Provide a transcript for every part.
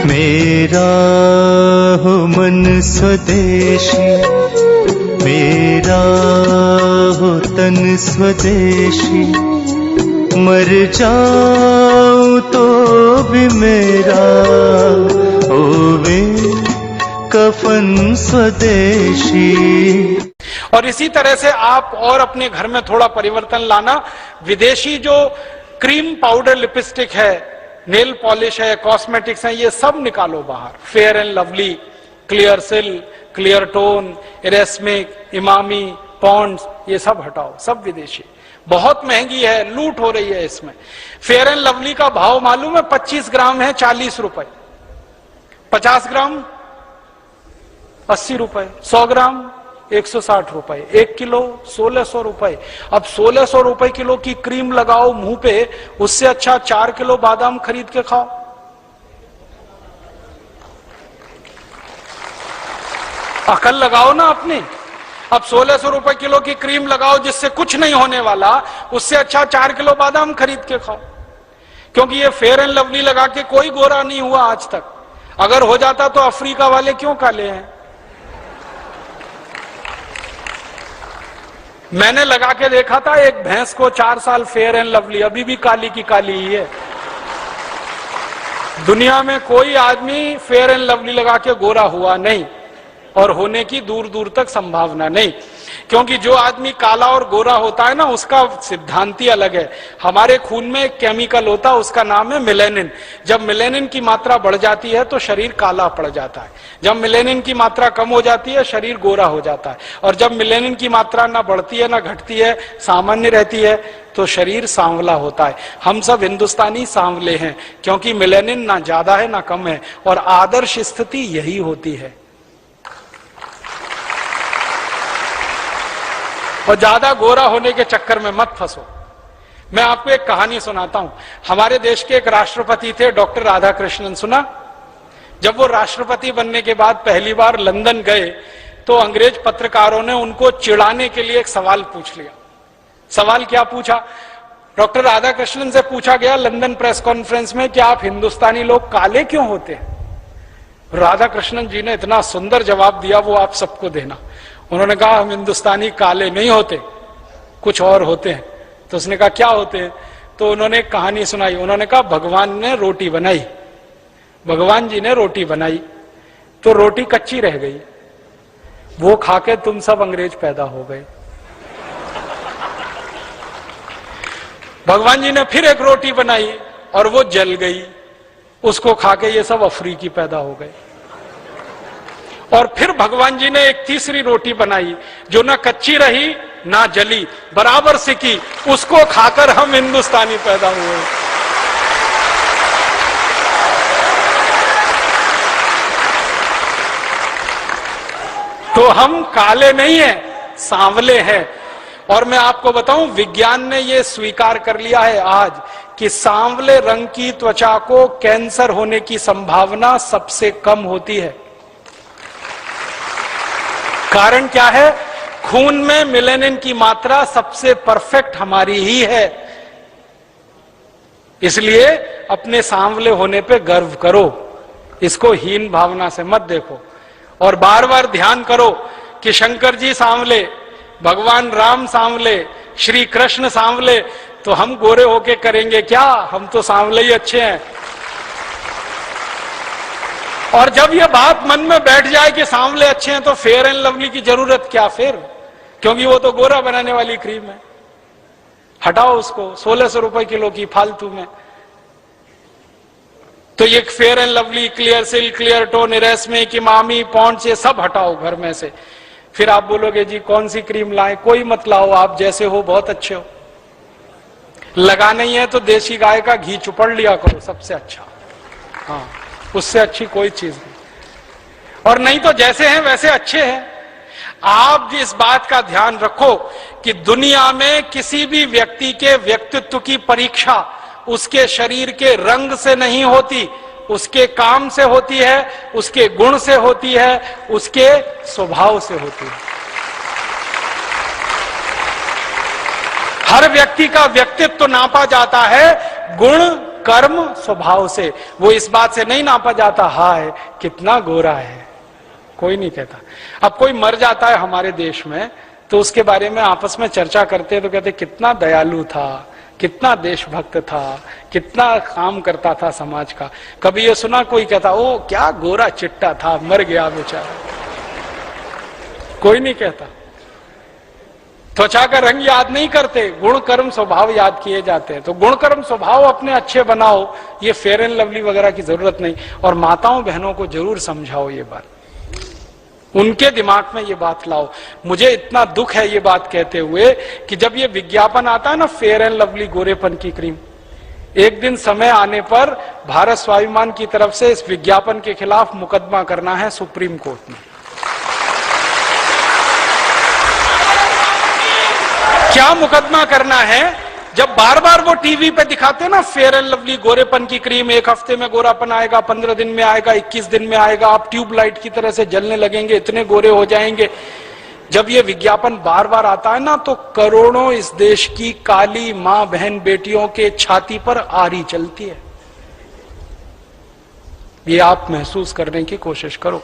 मेरा हो मन स्वदेशी, मेरा हो तन स्वदेशी, मर जाऊं तो भी मेरा होवे कफन स्वदेशी। और इसी तरह से आप और अपने घर में थोड़ा परिवर्तन लाना। विदेशी जो क्रीम पाउडर लिपस्टिक है, नेल पॉलिश है, कॉस्मेटिक्स है, ये सब निकालो बाहर। फेयर एंड लवली, क्लियर सिल, क्लियर टोन, इरेस्मिक, इमामी, पॉन्ड्स, ये सब हटाओ, सब विदेशी। बहुत महंगी है, लूट हो रही है इसमें। फेयर एंड लवली का भाव मालूम है? 25 ग्राम है 40 रुपए, 50 ग्राम 80 रुपए, 100 ग्राम 160 रुपए, 1 किलो 1600 रुपए। अब 1600 रुपए किलो की क्रीम लगाओ मुंह पे, उससे अच्छा 4 किलो बादाम खरीद के खाओ। अकल लगाओ ना अपनी। अब 1600 रुपए किलो की क्रीम लगाओ जिससे कुछ नहीं होने वाला, उससे अच्छा 4 किलो बादाम खरीद के खाओ। क्योंकि ये फेयर एंड लवली लगा के कोई गोरा नहीं हुआ आज तक। अगर हो जाता तो अफ्रीका वाले क्यों काले हैं? मैंने लगा के देखा था एक भैंस को 4 साल, फेयर एंड लवली, अभी भी काली की काली ही है। दुनिया में कोई आदमी फेयर एंड लवली लगा के गोरा हुआ नहीं, और होने की दूर दूर तक संभावना नहीं। क्योंकि जो आदमी काला और गोरा होता है ना, उसका सिद्धांत ही अलग है। हमारे खून में एक केमिकल होता है, उसका नाम है मेलेनिन। जब मेलेनिन की मात्रा बढ़ जाती है तो शरीर काला पड़ जाता है। जब मेलेनिन की मात्रा कम हो जाती है, शरीर गोरा हो जाता है। और जब मेलेनिन की मात्रा ना बढ़ती है ना घटती है, सामान्य रहती है, तो शरीर सांवला होता है। हम सब हिंदुस्तानी सांवले हैं, क्योंकि मेलेनिन ना ज्यादा है ना कम है। और आदर्श स्थिति यही होती है। और ज्यादा गोरा होने के चक्कर में मत फंसो। मैं आपको एक कहानी सुनाता हूं। हमारे देश के एक राष्ट्रपति थे, डॉक्टर राधाकृष्णन, सुना? जब वो राष्ट्रपति बनने के बाद पहली बार लंदन गए तो अंग्रेज पत्रकारों ने उनको चिढ़ाने के लिए एक सवाल पूछ लिया। सवाल क्या पूछा? डॉक्टर राधाकृष्णन से पूछा गया लंदन प्रेस कॉन्फ्रेंस में कि आप हिंदुस्तानी लोग काले क्यों होते हैं? राधाकृष्णन जी ने इतना सुंदर जवाब दिया, वो आप सबको देना। उन्होंने कहा हम हिंदुस्तानी काले नहीं होते, कुछ और होते हैं। तो उसने कहा क्या होते हैं? तो उन्होंने एक कहानी सुनाई। उन्होंने कहा भगवान ने रोटी बनाई, भगवान जी ने रोटी बनाई तो रोटी कच्ची रह गई, वो खाके तुम सब अंग्रेज पैदा हो गए। भगवान जी ने फिर एक रोटी बनाई और वो जल गई, उसको खाके ये सब अफ्रीकी पैदा हो गए। और फिर भगवान जी ने एक तीसरी रोटी बनाई जो ना कच्ची रही ना जली, बराबर सिकी, उसको खाकर हम हिंदुस्तानी पैदा हुए। तो हम काले नहीं हैं, सांवले हैं। और मैं आपको बताऊं, विज्ञान ने यह स्वीकार कर लिया है आज कि सांवले रंग की त्वचा को कैंसर होने की संभावना सबसे कम होती है। कारण क्या है? खून में मेलेनिन की मात्रा सबसे परफेक्ट हमारी ही है। इसलिए अपने सांवले होने पे गर्व करो, इसको हीन भावना से मत देखो। और बार बार ध्यान करो कि शंकर जी सांवले, भगवान राम सांवले, श्री कृष्ण सांवले, तो हम गोरे होके करेंगे क्या? हम तो सांवले ही अच्छे हैं। और जब ये बात मन में बैठ जाए कि सांवले अच्छे हैं तो फेयर एंड लवली की जरूरत क्या फिर? क्योंकि वो तो गोरा बनाने वाली क्रीम है। हटाओ उसको, 1600 रुपए किलो की फालतू में। तो ये फेयर एंड लवली, क्लियर सिल, क्लियर टोन, इरेस्मिक, इमामी, पॉन्ड्स, ये सब हटाओ घर में से। फिर आप बोलोगे जी कौन सी क्रीम लाए? कोई मत लाओ, आप जैसे हो बहुत अच्छे हो। लगा नहीं है तो देसी गाय का घी चुपड़ लिया करो, सबसे अच्छा। हाँ, उससे अच्छी कोई चीज नहीं। और नहीं तो जैसे हैं वैसे अच्छे हैं। आप इस बात का ध्यान रखो कि दुनिया में किसी भी व्यक्ति के व्यक्तित्व की परीक्षा उसके शरीर के रंग से नहीं होती, उसके काम से होती है, उसके गुण से होती है, उसके स्वभाव से होती है। हर व्यक्ति का व्यक्तित्व नापा जाता है गुण, कर्म स्वभाव से। वो इस बात से नहीं नापा जाता हाय कितना गोरा है, कोई नहीं कहता। अब कोई मर जाता है हमारे देश में तो उसके बारे में आपस में चर्चा करते हैं तो कहते कितना दयालु था, कितना देशभक्त था, कितना काम करता था समाज का। कभी ये सुना कोई कहता ओ क्या गोरा चिट्टा था, मर गया बेचारा, कोई नहीं कहता। त्वचा का रंग याद नहीं करते, गुण कर्म स्वभाव याद किए जाते हैं। तो गुण कर्म स्वभाव अपने अच्छे बनाओ, ये फेयर एंड लवली वगैरह की जरूरत नहीं। और माताओं बहनों को जरूर समझाओ ये बात, उनके दिमाग में ये बात लाओ। मुझे इतना दुख है ये बात कहते हुए कि जब ये विज्ञापन आता है ना फेयर एंड लवली गोरेपन की क्रीम, एक दिन समय आने पर भारत स्वाभिमान की तरफ से इस विज्ञापन के खिलाफ मुकदमा करना है सुप्रीम कोर्ट में। क्या मुकदमा करना है? जब बार बार वो टीवी पे दिखाते हैं ना फेयर एंड लवली गोरेपन की क्रीम, एक हफ्ते में गोरापन आएगा, 15 दिन में आएगा, 21 दिन में आएगा, आप ट्यूबलाइट की तरह से जलने लगेंगे, इतने गोरे हो जाएंगे। जब ये विज्ञापन बार बार आता है ना तो करोड़ों इस देश की काली मां बहन बेटियों के छाती पर आरी चलती है। ये आप महसूस करने की कोशिश करो।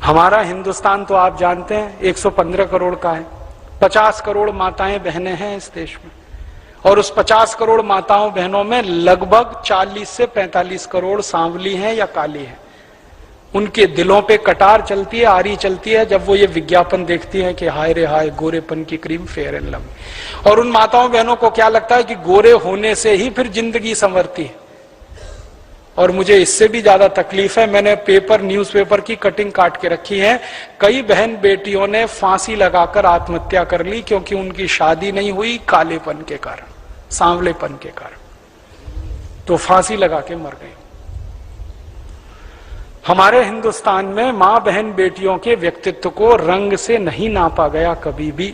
हमारा हिंदुस्तान तो आप जानते हैं 115 करोड़ का है, 50 करोड़ माताएं बहनें हैं इस देश में, और उस 50 करोड़ माताओं बहनों में लगभग 40 से 45 करोड़ सांवली हैं या काली हैं। उनके दिलों पे कटार चलती है, आरी चलती है जब वो ये विज्ञापन देखती हैं कि हाय रे हाय गोरेपन की क्रीम फेयर एंड लवली। और उन माताओं बहनों को क्या लगता है कि गोरे होने से ही फिर जिंदगी संवरती है। और मुझे इससे भी ज्यादा तकलीफ है, मैंने न्यूज़पेपर की कटिंग काट के रखी है। कई बहन बेटियों ने फांसी लगाकर आत्महत्या कर ली क्योंकि उनकी शादी नहीं हुई कालेपन के कारण, सांवलेपन के कारण, तो फांसी लगा के मर गई। हमारे हिंदुस्तान में मां बहन बेटियों के व्यक्तित्व को रंग से नहीं नापा गया कभी भी,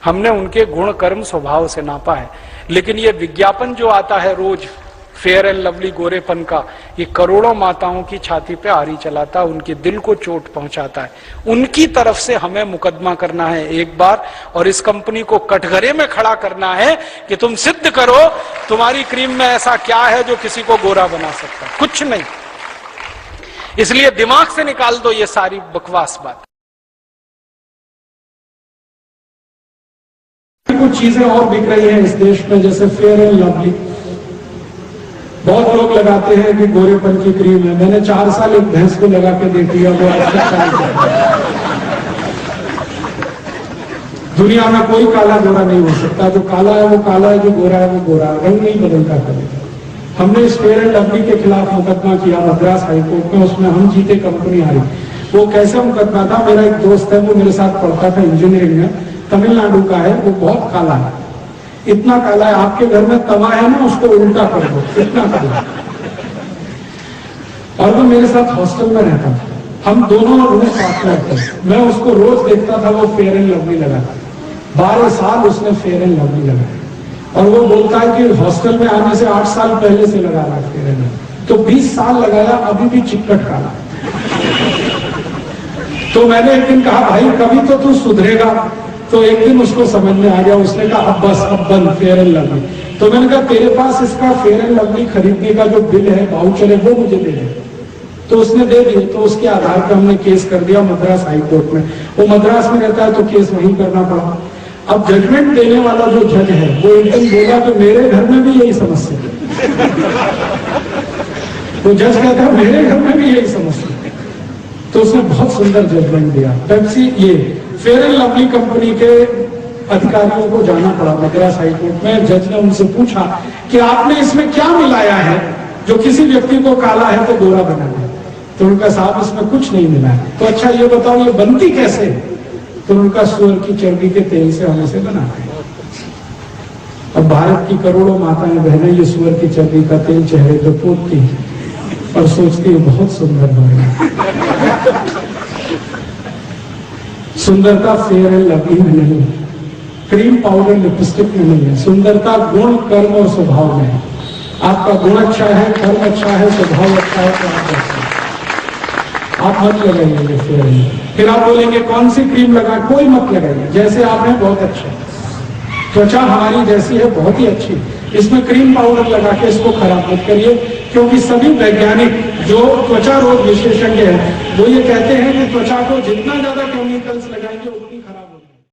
हमने उनके गुण कर्म स्वभाव से नापा है। लेकिन ये विज्ञापन जो आता है रोज फेयर एंड लवली गोरेपन का, ये करोड़ों माताओं की छाती पे आरी चलाता है, उनके दिल को चोट पहुंचाता है। उनकी तरफ से हमें मुकदमा करना है एक बार, और इस कंपनी को कटघरे में खड़ा करना है कि तुम सिद्ध करो तुम्हारी क्रीम में ऐसा क्या है जो किसी को गोरा बना सकता है। कुछ नहीं। इसलिए दिमाग से निकाल दो ये सारी बकवास बात। कुछ चीजें और बिक रही हैं इस देश में, जैसे फेयर एंड लवली। बहुत लोग लगाते हैं कि गोरेपन की क्रीम है। मैंने 4 साल एक भैंस को लगा के देख लिया, वो दुनिया में कोई काला गोरा नहीं हो सकता। जो काला है वो काला है, जो गोरा है वो गोरा है, रंग नहीं बदलता कभी। हमने इस फेयर एंड लवली के खिलाफ मुकदमा किया मद्रास हाईकोर्ट में, उसमें हम जीते, कंपनी हारी। वो कैसे मुकदमा था? मेरा एक दोस्त है, वो मेरे साथ पढ़ता था इंजीनियरिंग में, तमिलनाडु का है, वो बहुत काला है, इतना काला है आपके घर में तवा है ना उसको उल्टा कर दो, इतना काला। और वो मेरे साथ हॉस्टल में रहता था, हम दोनों रूम पार्टनर थे। मैं उसको रोज देखता था वो फेयर एंड लवली लगाता, 12 साल उसने फेयर एंड लवली लगाया। और वो बोलता है कि हॉस्टल में आने से 8 साल पहले से लगा रहा फेयर एंड लवली, तो 20 साल लगाया, अभी भी चिक्कट काला। तो मैंने एक दिन कहा भाई कभी तो तू सुधरेगा। तो एक दिन उसको समझ में आ गया, उसने कहा अब बस, अब बंद फेयर एंड लवली। तो मैंने कहा तेरे पास इसका फेयर एंड लवली खरीदने का जो बिल है, वाउचर है, वो मुझे दे दे। तो उसने दे दिए। तो उसके आधार पर हमने केस कर दिया मद्रास हाईकोर्ट में। वो मद्रास में रहता है तो केस वहीं करना पड़ा। अब जजमेंट देने वाला जो जज है वो एक दिन बोला कि मेरे घर में भी यही समस्या है। तो जज कहता है मेरे घर में भी यही समस्या है। तो उसने बहुत सुंदर जजमेंट दिया। पेप्सी, ये फेयर एंड लवली कंपनी के अधिकारियों को जाना पड़ा मद्रास हाईकोर्ट में। जज ने उनसे पूछा कि आपने इसमें क्या मिलाया है जो किसी व्यक्ति को काला है तो गोरा बना है? तो उनका साहब इसमें कुछ नहीं मिला है। तो अच्छा ये बताओ ये बनती कैसे? तो उनका सुअर की चर्बी के तेल से हम इसे बनाते हैं। अब भारत की करोड़ों माताएं बहनें ये सुअर की चर्बी का तेल चेहरे पर पोतती हैं और सोचती है बहुत सुंदर बनेगा। सुंदरता फेयर एंड लवली में नहीं है, क्रीम पाउडर लिपस्टिक में नहीं है। सुंदरता गुण कर्म और स्वभाव में है। आपका गुण अच्छा है, कर्म अच्छा है, स्वभाव अच्छा है तो आप अच्छा है। आप मत लगाइए फेयर एंड। फिर आप बोलेंगे कौन सी क्रीम लगा? कोई मत लगाइए, जैसे आप हैं बहुत अच्छा। त्वचा हमारी जैसी है बहुत ही अच्छी। इसमें क्रीम पाउडर लगा के इसको खराब मत करिए, क्योंकि सभी वैज्ञानिक जो त्वचा रोग विशेषज्ञ हैं वो ये कहते हैं कि त्वचा को जितना ज्यादा केमिकल्स लगाएंगे उतनी